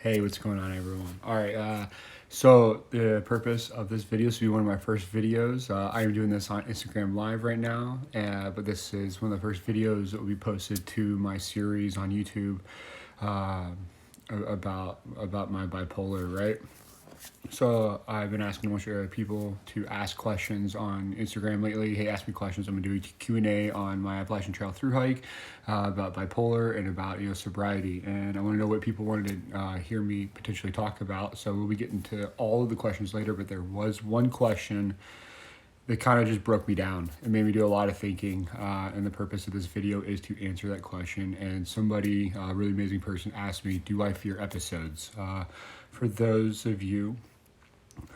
Hey, what's going on, everyone? All right, so the purpose of this video is to be one of my first videos. I am doing this on Instagram Live right now, but this is one of the first videos that will be posted to my series on YouTube uh, about my bipolar, right? So I've been asking a bunch of people to ask questions on Instagram lately. Hey, ask me questions. I'm gonna do a Q&A on my Appalachian Trail through hike about bipolar and about sobriety. And I want to know what people wanted to hear me potentially talk about. So we'll be getting to all of the questions later. But there was one question that kind of just broke me down and made me do a lot of thinking. And the purpose of this video is to answer that question. And somebody, a really amazing person, asked me, "Do I fear episodes?" For those of you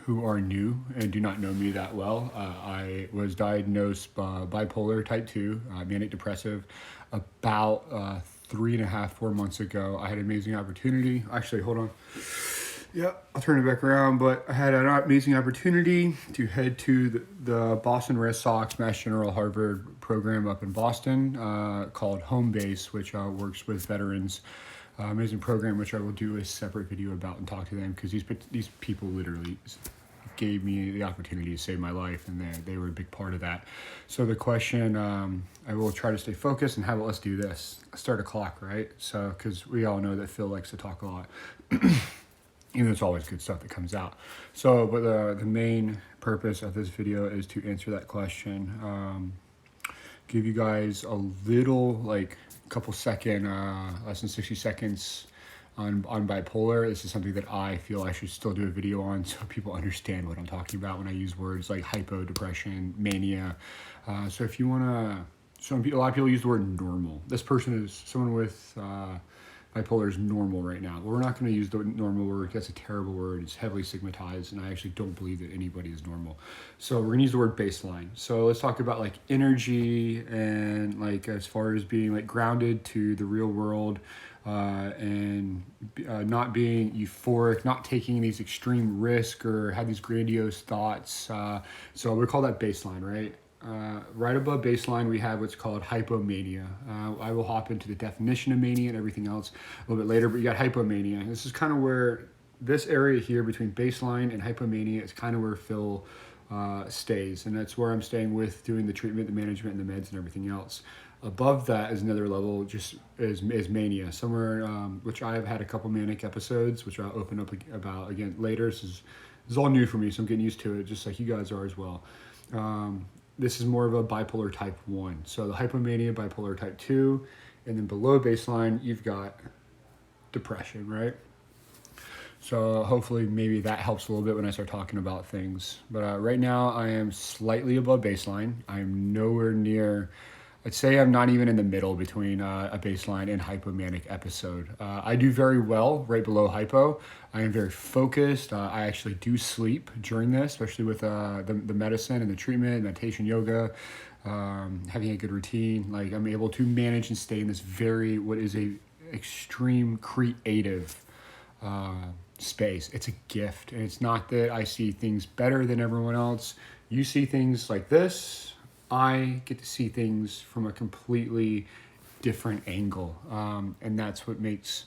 who are new and do not know me that well, I was diagnosed bipolar type 2, manic depressive, about 3.5, 4 months ago. I had an amazing opportunity. Actually, hold on. Yeah, I'll turn it back around. But I had an amazing opportunity to head to the Boston Red Sox Mass General Harvard program up in Boston called Home Base, which works with veterans. Amazing program, which I will do a separate video about and talk to them, because these people literally gave me the opportunity to save my life, and they were a big part of that. So the question, I will try to stay focused and let's do this. Start a clock, right? So, because we all know that Phil likes to talk a lot. Even though it's always good stuff that comes out. So, but the main purpose of this video is to answer that question. Give you guys a little, couple second, less than 60 seconds on bipolar. This is something that I feel I should still do a video on, so people understand what I'm talking about when I use words like hypo, depression, mania. So if you want to, a lot of people use the word normal. This person is someone with bipolar is normal right now. Well, we're not going to use the normal word. That's a terrible word. It's heavily stigmatized, and I actually don't believe that anybody is normal. So we're going to use the word baseline. So let's talk about energy and as far as being grounded to the real world, and not being euphoric, not taking these extreme risks or have these grandiose thoughts. So we call that baseline, right? Right above baseline, we have what's called hypomania. I will hop into the definition of mania and everything else a little bit later, but you got hypomania. This is kind of where this area here between baseline and hypomania is kind of where Phil stays, and that's where I'm staying with doing the treatment, the management, and the meds and everything else. Above that is another level, just is mania, somewhere, which I have had a couple manic episodes, which I'll open up about again later. This is all new for me, so I'm getting used to it, just like you guys are as well. This is more of a bipolar type 1. So the hypomania, bipolar type 2, and then below baseline, you've got depression, right? So hopefully maybe that helps a little bit when I start talking about things. But right now I am slightly above baseline. I'm nowhere near, I'd say I'm not even in the middle between a baseline and hypomanic episode. I do very well right below hypo. I am very focused. I actually do sleep during this, especially with the medicine and the treatment, meditation, yoga, having a good routine. I'm able to manage and stay in this what is a extreme creative space. It's a gift, and it's not that I see things better than everyone else. You see things like this. I get to see things from a completely different angle, and that's what makes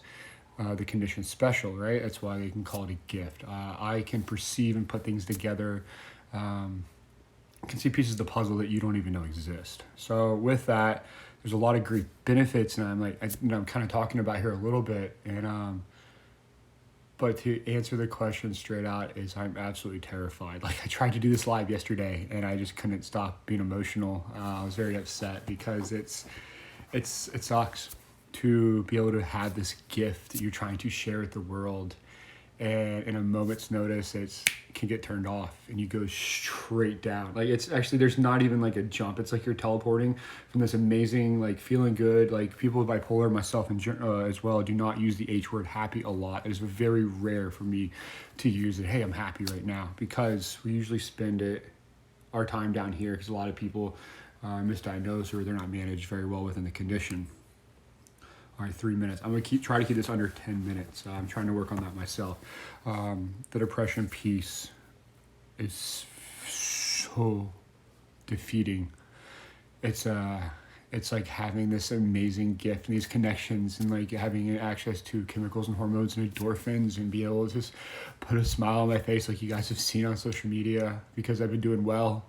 the condition special, right? That's why they can call it a gift. I can perceive and put things together. Can see pieces of the puzzle that you don't even know exist. So with that, there's a lot of great benefits, and I'm kind of talking about here a little bit, and but to answer the question straight out is I'm absolutely terrified. I tried to do this live yesterday, and I just couldn't stop being emotional. I was very upset because it sucks to be able to have this gift that you're trying to share with the world, and in a moment's notice, it can get turned off, and you go straight down. It's actually, there's not even a jump. It's you're teleporting from this amazing, feeling good. People with bipolar, myself as well, do not use the H word, happy, a lot. It is very rare for me to use it. Hey, I'm happy right now, because we usually spend our time down here, because a lot of people misdiagnose or they're not managed very well within the condition. All right, 3 minutes. I'm going to try to keep this under 10 minutes. I'm trying to work on that myself. The depression piece is so defeating. It's it's like having this amazing gift and these connections and like having access to chemicals and hormones and endorphins and be able to just put a smile on my face like you guys have seen on social media because I've been doing well.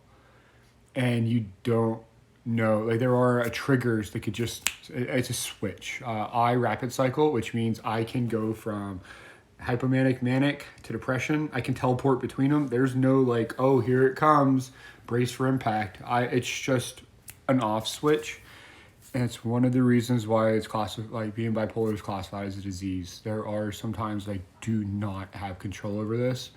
And you don't know, like there are triggers that could just, it's a switch. I rapid cycle, which means I can go from hypomanic, manic to depression. I can teleport between them. There's no like, oh, here it comes, brace for impact. It's just an off switch. And it's one of the reasons why it's classified, like being bipolar is classified as a disease. There are some times I do not have control over this.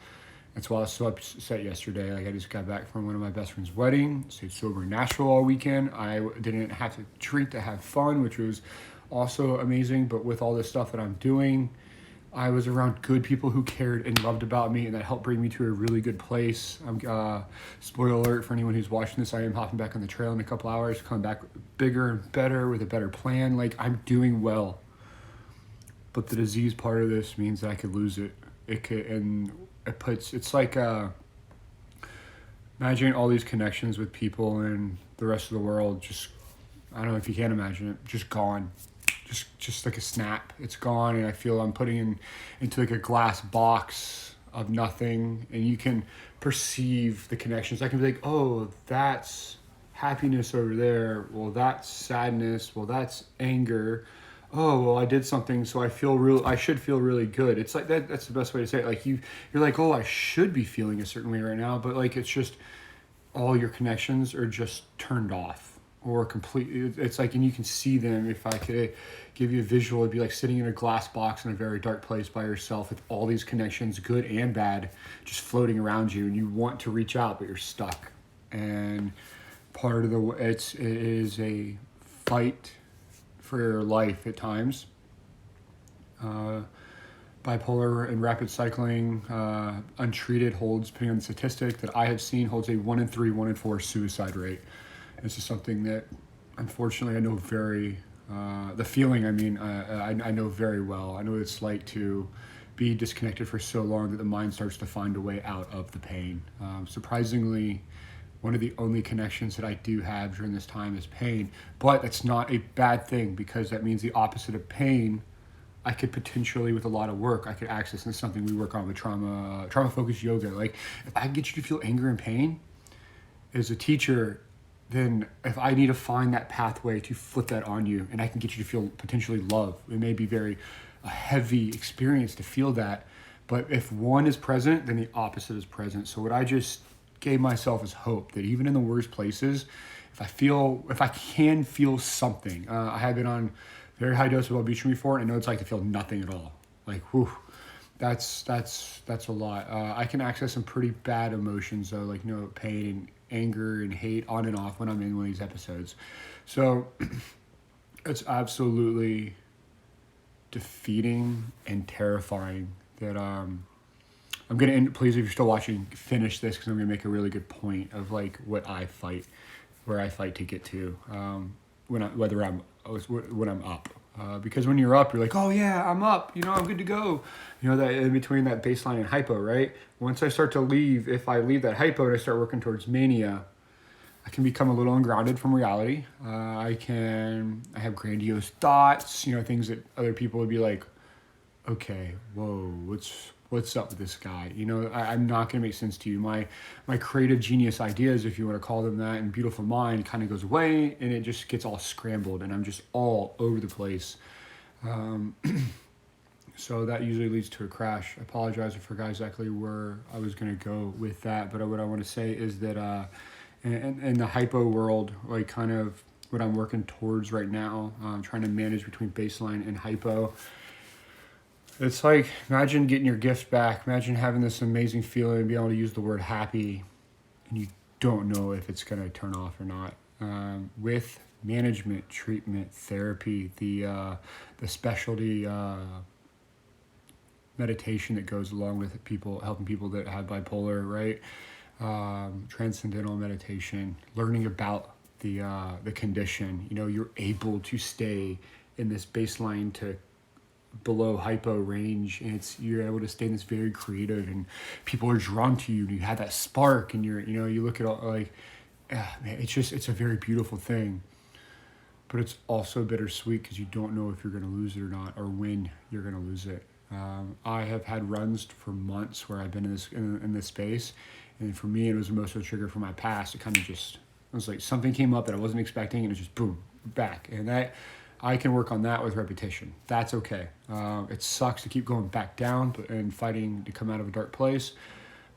That's why I was so upset yesterday. Like I just got back from one of my best friend's wedding, stayed sober in Nashville all weekend. I didn't have to drink to have fun, which was also amazing. But with all this stuff that I'm doing, I was around good people who cared and loved about me, and that helped bring me to a really good place. Spoiler alert for anyone who's watching this, I am hopping back on the trail in a couple hours, coming back bigger and better with a better plan. Like I'm doing well. But the disease part of this means that I could lose it. It's like imagine all these connections with people and the rest of the world just, I don't know if you can imagine it, just gone. Just like a snap, it's gone, and I feel I'm putting into like a glass box of nothing, and you can perceive the connections. I can be like, oh, that's happiness over there. Well, that's sadness. Well, that's anger. Oh, well, I did something, so I should feel really good. It's like that. That's the best way to say it. Like you're like, oh, I should be feeling a certain way right now, but like it's just all your connections are just turned off or completely. It's like, and you can see them. If I could give you a visual, it'd be like sitting in a glass box in a very dark place by yourself with all these connections, good and bad, just floating around you, and you want to reach out, but you're stuck. And part of it is a fight for your life at times. Bipolar and rapid cycling, untreated holds, depending on the statistic that I have seen, holds a 1 in 3, 1 in 4 suicide rate. This is something that, unfortunately, I know the feeling, I know very well. I know what it's like to be disconnected for so long that the mind starts to find a way out of the pain. Surprisingly, one of the only connections that I do have during this time is pain, but that's not a bad thing because that means the opposite of pain, I could potentially, with a lot of work, I could access, and it's something we work on with trauma-focused yoga. Like, if I can get you to feel anger and pain, as a teacher, then if I need to find that pathway to flip that on you, and I can get you to feel potentially love, it may be a heavy experience to feel that, but if one is present, then the opposite is present. So what I just gave myself is hope that even in the worst places, if I can feel something, I have been on very high dose of Wellbutrin before, and I know it's like to feel nothing at all. Like, whew, that's a lot. I can access some pretty bad emotions though, like pain and anger and hate on and off when I'm in one of these episodes. So it's absolutely defeating and terrifying that I'm going to end. Please, if you're still watching, finish this because I'm going to make a really good point of like where I fight to get to when I'm up. Because when you're up, you're like, oh yeah, I'm up, I'm good to go. That in between that baseline and hypo, right? Once I start to leave, if I leave that hypo and I start working towards mania, I can become a little ungrounded from reality. I have grandiose thoughts, things that other people would be like, okay, whoa, what's up with this guy? I'm not going to make sense to you. My creative genius ideas, if you want to call them that, and beautiful mind kind of goes away, and it just gets all scrambled, and I'm just all over the place. So that usually leads to a crash. I apologize, I forgot exactly where I was going to go with that, but what I want to say is that in the hypo world, like kind of what I'm working towards right now, trying to manage between baseline and hypo. It's like, imagine getting your gift back. Imagine having this amazing feeling and being able to use the word happy, and you don't know if it's going to turn off or not. With management, treatment, therapy, the specialty meditation that goes along with helping people that have bipolar, right? Transcendental meditation, learning about the condition. You're able to stay in this baseline to below hypo range, and you're able to stay in this very creative, and people are drawn to you, and you have that spark, and you look at all like, man, it's a very beautiful thing. but it's also bittersweet because you don't know if you're going to lose it or not, or when you're going to lose it. I have had runs for months where I've been in this space, and for me, it was most of a trigger from my past. It kind of just, it was like something came up that I wasn't expecting, and it was just boom, back. And that, I can work on that with repetition. That's okay. It sucks to keep going back down and fighting to come out of a dark place,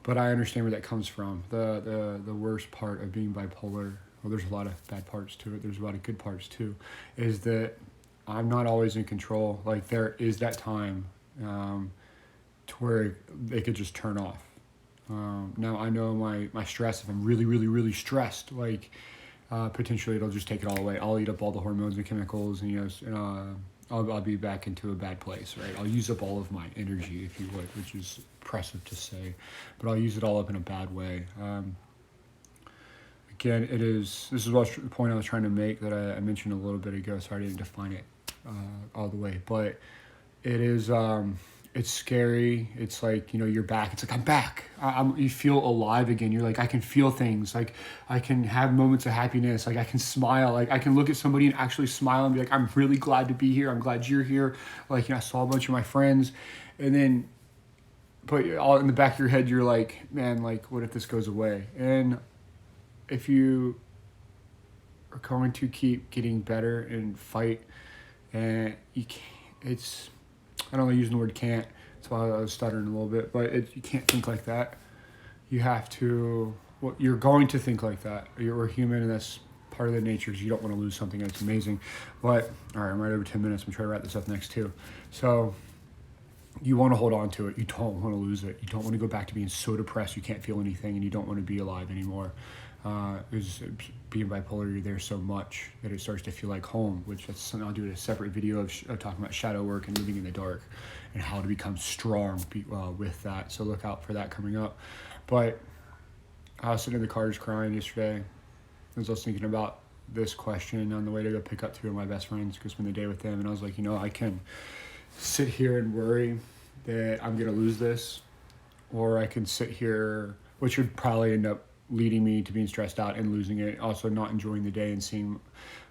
but I understand where that comes from. The worst part of being bipolar, well, there's a lot of bad parts to it. There's a lot of good parts too, is that I'm not always in control. Like there is that time to where they could just turn off. Now I know my stress, if I'm really stressed, like potentially it'll just take it all away. I'll eat up all the hormones and chemicals, and I'll be back into a bad place, right? I'll use up all of my energy, if you would, which is oppressive to say, but I'll use it all up in a bad way. Again, this is what the point I was trying to make that I mentioned a little bit ago, so I didn't define it all the way, but it is, it's scary. It's like, you're back. It's like, I'm back. You feel alive again. You're like, I can feel things. Like, I can have moments of happiness. Like, I can smile. Like, I can look at somebody and actually smile and be like, I'm really glad to be here. I'm glad you're here. Like, I saw a bunch of my friends. And then, but all in the back of your head, you're like, man, like, what if this goes away? And if you are going to keep getting better and fight, and you can't, I don't like using the word can't. That's why I was stuttering a little bit. But you can't think like that. You have to, you're going to think like that. You're human, and that's part of the nature. Is you don't want to lose something that's amazing. But, all right, I'm right over 10 minutes. I'm trying to wrap this up next too. So you want to hold on to it. You don't want to lose it. You don't want to go back to being so depressed you can't feel anything, and you don't want to be alive anymore. Because being bipolar, you're there so much that it starts to feel like home, which that's something I'll do a separate video of talking about shadow work and living in the dark and how to become strong with that. So look out for that coming up. But I was sitting in the car just crying yesterday. I was thinking about this question on the way to go pick up two of my best friends, go spend the day with them. And I was like, I can sit here and worry that I'm going to lose this, or I can sit here, which would probably end up leading me to being stressed out and losing it, also not enjoying the day and seeing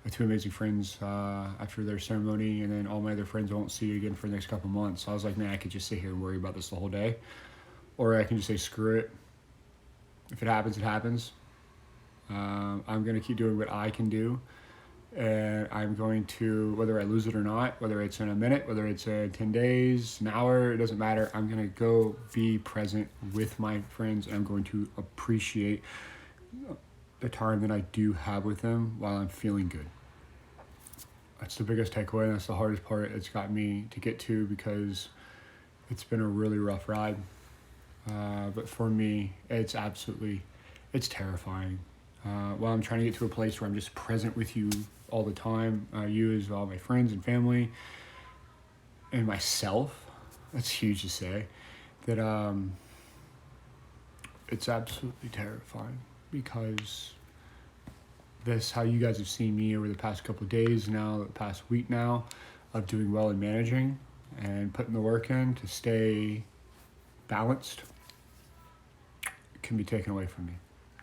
my two amazing friends after their ceremony, and then all my other friends I won't see again for the next couple months. So I was like, man, I could just sit here and worry about this the whole day, or I can just say, screw it. If it happens, it happens. I'm going to keep doing what I can do, and I'm going to, whether I lose it or not, whether it's in a minute, whether it's 10 days, an hour, it doesn't matter. I'm going to go be present with my friends, and I'm going to appreciate the time that I do have with them while I'm feeling good. That's the biggest takeaway, and that's the hardest part it's got me to get to, because it's been a really rough ride. But for me, it's terrifying. While I'm trying to get to a place where I'm just present with you all the time, you as all my friends and family, and myself, that's huge to say, that it's absolutely terrifying, because this, how you guys have seen me over the past couple of days now, the past week now, of doing well and managing and putting the work in to stay balanced, can be taken away from me.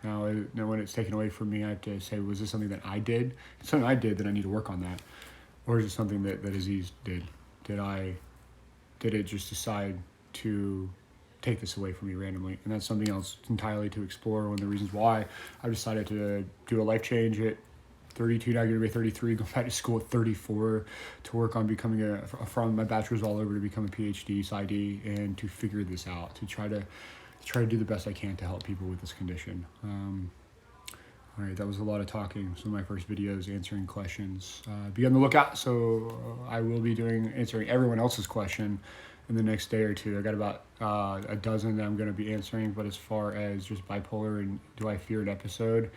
Now, when it's taken away from me, I have to say, was this something that I did? It's something I did that I need to work on that. Or is it something that Aziz did? Did it just decide to take this away from me randomly? And that's something else entirely to explore. One of the reasons why I decided to do a life change at 32, now going to be 33, go back to school at 34 to work on becoming from my bachelor's all over to become a PhD, PsyD, and to figure this out, to try to do the best I can to help people with this condition. All right, that was a lot of talking. Some of my first videos answering questions. Be on the lookout. So I will be answering everyone else's question in the next day or two. I got about a dozen that I'm going to be answering. But as far as just bipolar and do I fear an episode,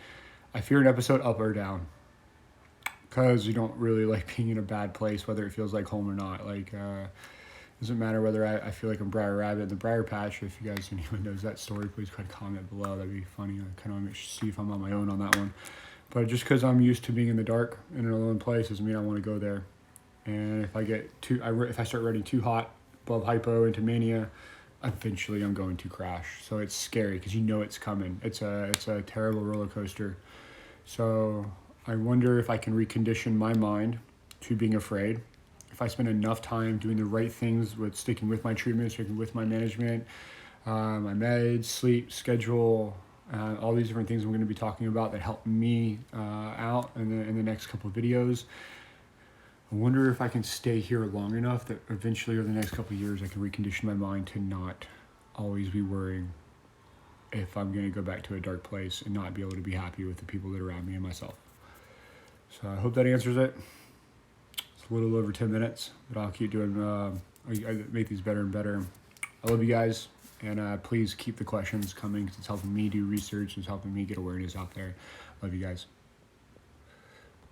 I fear an episode up or down, because you don't really like being in a bad place, whether it feels like home or not. Like, doesn't matter whether I feel like I'm Briar Rabbit in the Briar Patch. If you guys, anyone knows that story, please kind of comment below. That'd be funny. I kind of want to see if I'm on my own on that one. But just because I'm used to being in the dark in an alone place doesn't mean I want to go there. And if I start running too hot, above hypo into mania, eventually I'm going to crash. So it's scary because you know it's coming. It's a terrible roller coaster. So I wonder if I can recondition my mind to being afraid. If I spend enough time doing the right things with sticking with my treatment, sticking with my management, my meds, sleep, schedule, all these different things I'm going to be talking about that help me out in the next couple of videos. I wonder if I can stay here long enough that eventually over the next couple of years I can recondition my mind to not always be worrying if I'm going to go back to a dark place and not be able to be happy with the people that are around me and myself. So I hope that answers it. It's a little over 10 minutes, but I'll keep doing, I make these better and better. I love you guys, and please keep the questions coming because it's helping me do research, it's helping me get awareness out there. Love you guys.